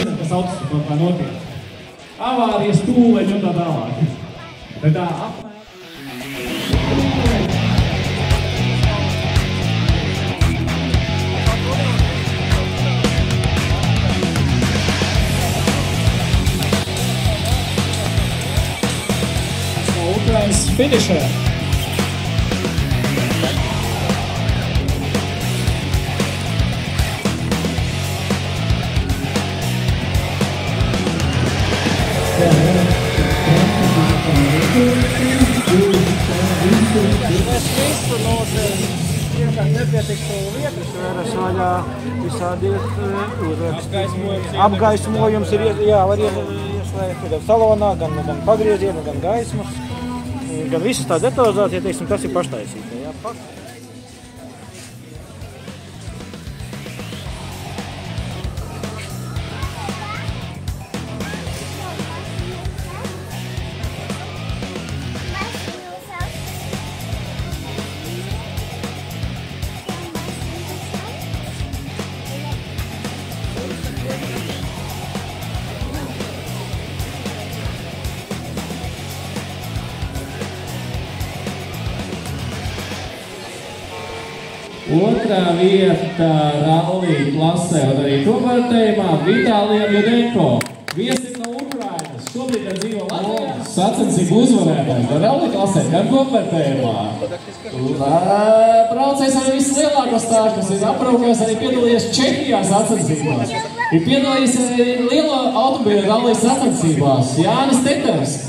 nezinu, kas autosportā notiek. Avārijas, tūleņi un tā tālāk. Bet tā Ukrainas finisher. Mēs visu nepietiktu vietas vēras vaļā, visādi apgaismojums ir, jā, var ieslēgt gan salonā, gan pagriezienu, gan gaismas, gan visas tā detalizācija, teiksim, tas ir paštaisīta, jā. Otrā vieta rallija klasē un arī konvertējumā Vitālijam Judenko. Viesis no Ukrainas, šobrīd gan dzīvo Latvijā. Sacensību uzvarētājs gan rallija klasē, gan konvertējumā. Braucējs arī vislielāko stāžu, kas ir apraukājis, arī piedalījies Čehijā sacensībās. Ir piedalījies arī lielo automobīļu rallija sacensībās Jānis Teters.